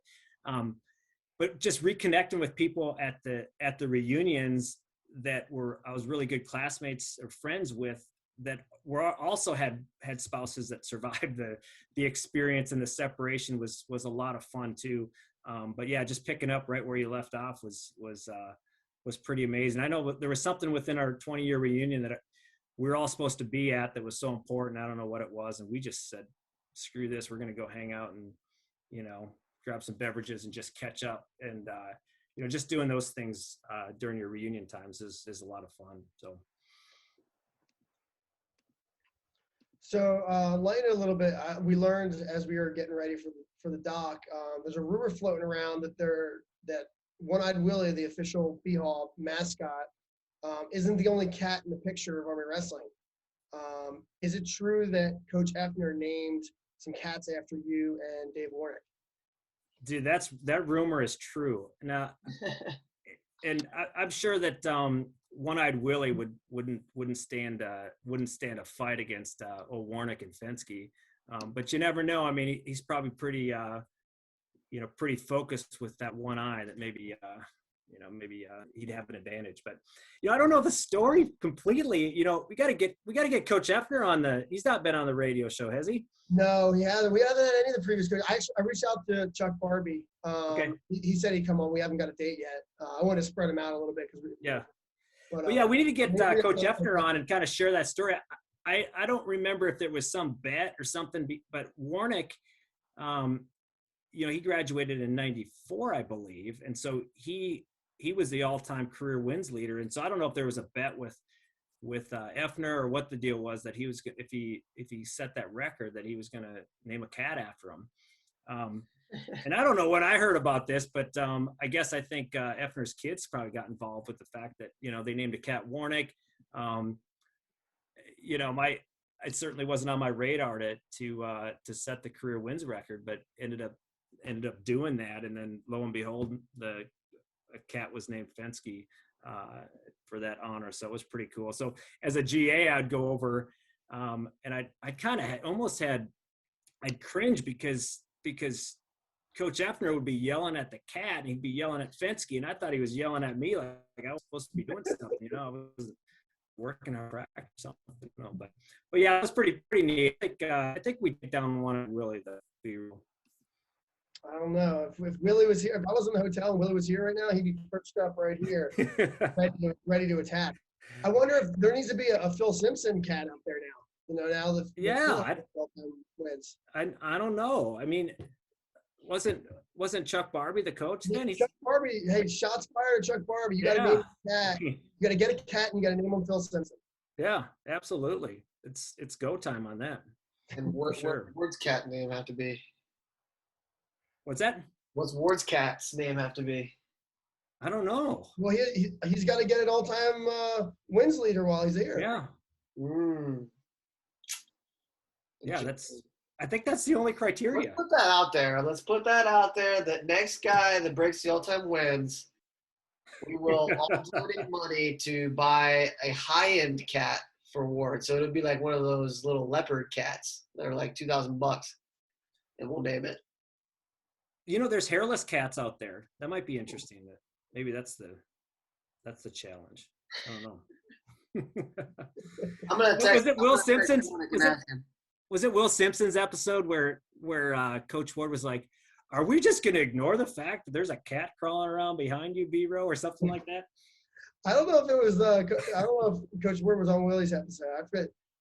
but just reconnecting with people at the reunions that I was really good classmates or friends with, that also had spouses that survived the experience, and the separation was a lot of fun too. But yeah, just picking up right where you left off was pretty amazing. I know there was something within our 20-year reunion that we were all supposed to be at that was so important. I don't know what it was, and we just said, screw this, we're going to go hang out and grab some beverages and just catch up. And just doing those things during your reunion times is a lot of fun. So lighten it a little bit, we learned as we were getting ready for the doc, there's a rumor floating around that OneEyed Willy, the official BHAW mascot, isn't the only cat in the picture of Army wrestling. Is it true that Coach Effner named some cats after you and Dave Warnick? Dude, that rumor is true. Now, and I'm sure that OneEyed Willy wouldn't stand a fight against Warnick and Fenske, but you never know. I mean, he's probably pretty pretty focused with that one eye that maybe he'd have an advantage. But I don't know the story completely. We got to get Coach Effner on he's not been on the radio show, has he? No, he hasn't. We haven't had any of the previous coaches. I reached out to Chuck Barbie. Okay. He said he'd come on. We haven't got a date yet. I want to spread him out a little bit But we need to get Coach Effner on and kind of share that story. I don't remember if there was some bet or something, but Warnick, he graduated in '94, I believe, and so he was the all-time career wins leader. And so I don't know if there was a bet with Effner or what the deal was, that he was, if he set that record, that he was going to name a cat after him. And I don't know when I heard about this, but I think Effner's kids probably got involved with the fact that they named a cat Warnick. It certainly wasn't on my radar to set the career wins record, but ended up doing that, and then lo and behold, a cat was named Fenske for that honor. So it was pretty cool. So as a GA, I'd go over and I kind of I'd cringe because Coach Effner would be yelling at the cat and he'd be yelling at Fenske, and I thought he was yelling at me like I was supposed to be doing something, I was working on practice or something, but yeah, it was pretty neat. I think we took down one really the B-roll. I don't know if Willie was here. If I was in the hotel and Willie was here right now, he'd be perched up right here, ready to attack. I wonder if there needs to be a Phil Simpson cat up there now. Now the wins. I don't know. I mean, wasn't Chuck Barbie the coach then? Chuck Barbie. Hey, shots fired, Chuck Barbie. You got to name a cat. You got to get a cat and you got to name him Phil Simpson. Yeah, absolutely. It's go time on that. And what's Ward's cat name have to be? What's that? What's Ward's cat's name have to be? I don't know. Well, he's got to get an all-time wins leader while he's here. Yeah. Yeah, Interesting. I think that's the only criteria. Let's put that out there. That next guy that breaks the all-time wins, we will all donate money to buy a high-end cat for Ward. So it'll be like one of those little leopard cats that are like $2,000, and we'll name it. There's hairless cats out there. That might be interesting. Maybe that's the challenge. I don't know. I'm gonna text. Was it Will Simpson's? Was it Will Simpson's episode where Coach Ward was like, "Are we just gonna ignore the fact that there's a cat crawling around behind you, B-Row," or something like that? I don't know if it was. I don't know if Coach Ward was on Willie's episode.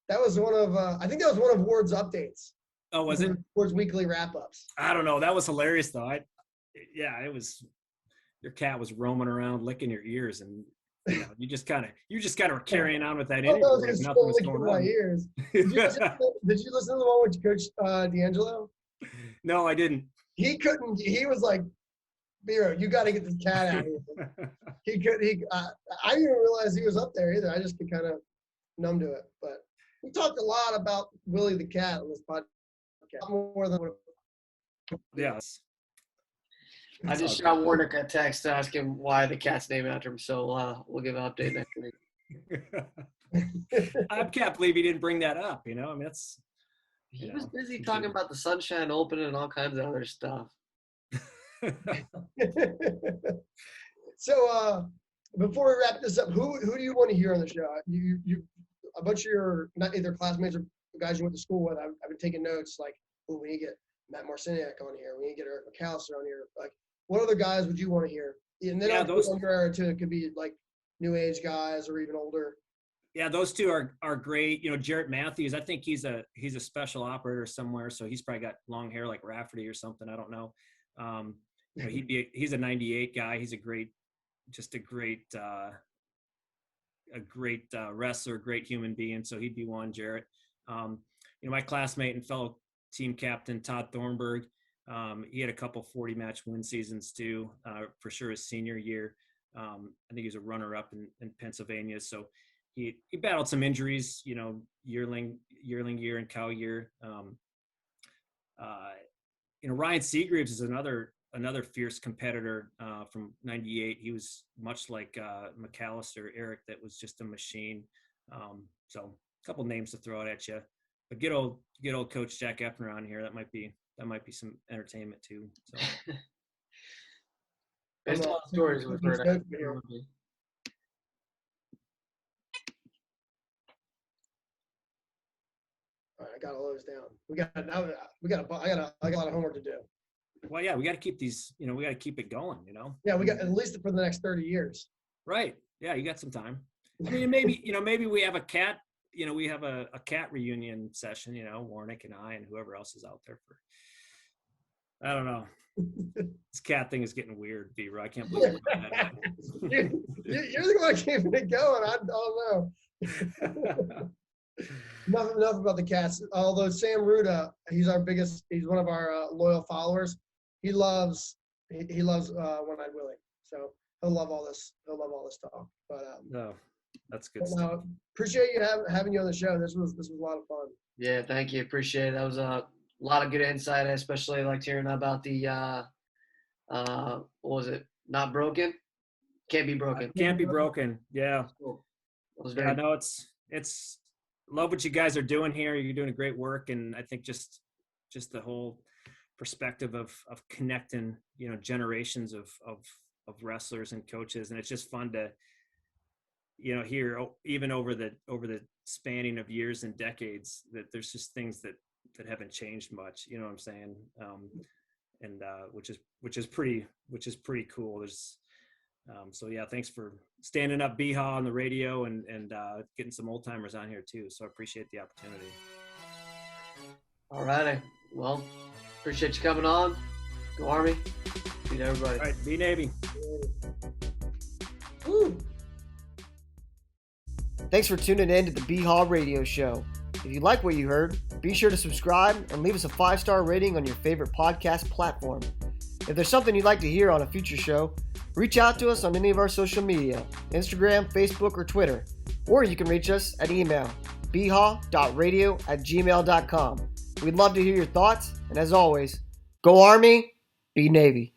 That was one of. I think that was one of Ward's updates. Oh, was it? Towards weekly wrap-ups. I don't know. That was hilarious, though. It was. Your cat was roaming around, licking your ears, and you just kind of were carrying on with that interview. Nothing was going on. My ears. Did you listen to the one with Coach D'Angelo? No, I didn't. He couldn't. He was like, "Miro, you got to get this cat out of here." He could. I didn't even realize he was up there either. I just could kind of numb to it. But we talked a lot about Willie the cat on this podcast. More than yes. I just shot Warnick a text asking why the cat's named after him, so we'll give an update next week. I can't believe he didn't bring that up. I mean, that's. He was busy talking about the Sunshine Open and all kinds of other stuff. So before we wrap this up, who do you want to hear on the show? You a bunch of your not either classmates or guys you went to school with. I've been taking notes like, oh, we need to get Matt Marciniak on here. We need to get Eric McAllister on here. Like, what other guys would you want to hear? And then those on your era too. It could be like new age guys or even older. Yeah, those two are great. Jarrett Matthews. I think he's a special operator somewhere, so he's probably got long hair like Rafferty or something. I don't know. He's a '98 guy. He's a great wrestler, great human being. So he'd be one. Jarrett. My classmate and fellow team captain Todd Thornburg. He had a couple 40-match win seasons too, for sure his senior year. I think he was a runner-up in Pennsylvania. So he battled some injuries, yearling year and cow year. Ryan Seagreaves is another fierce competitor from '98. He was much like McAllister, Eric, that was just a machine. So a couple names to throw out at you. But get old Coach Jack Effner on here. That might be some entertainment too. So. There's a lot of stories we've heard. All right, I got all those down. I got a lot of homework to do. Well, yeah, we got to keep these. We got to keep it going. Yeah, we got at least for the next 30 years. Right. Yeah, you got some time. I mean, maybe we have a cat. We have a cat reunion session. Warnick and I and whoever else is out there for. I don't know. This cat thing is getting weird, Beaver. I can't believe it. You're the one keeping it going. I don't know. Enough about the cats. Although Sam Ruda, he's one of our loyal followers. He loves One-Eyed Willy. So he'll love all this talk. But no, that's good stuff. stuff. Appreciate you having you on the show. This was a lot of fun. Yeah, thank you. Appreciate it. That was a lot of good insight. I especially liked hearing about the what was it? Not broken? Can't be broken. Can't be broken. Yeah. Cool. I know it's love what you guys are doing here. You're doing a great work, and I think just the whole perspective of connecting, generations of wrestlers and coaches, and it's just fun to, hear even over the spanning of years and decades that there's just things that haven't changed much. You know what I'm saying? And which is pretty cool. There's so yeah, thanks for standing up BHAW on the radio and getting some old timers on here too. So I appreciate the opportunity. All righty. Well, appreciate you coming on. Go Army. Beat everybody. All right. Be Navy. Woo. Thanks for tuning in to the BHAW radio show. If you like what you heard, be sure to subscribe and leave us a 5-star rating on your favorite podcast platform. If there's something you'd like to hear on a future show, reach out to us on any of our social media, Instagram, Facebook, or Twitter. Or you can reach us at email, bhaw.radio@gmail.com. We'd love to hear your thoughts, and as always, go Army, be Navy.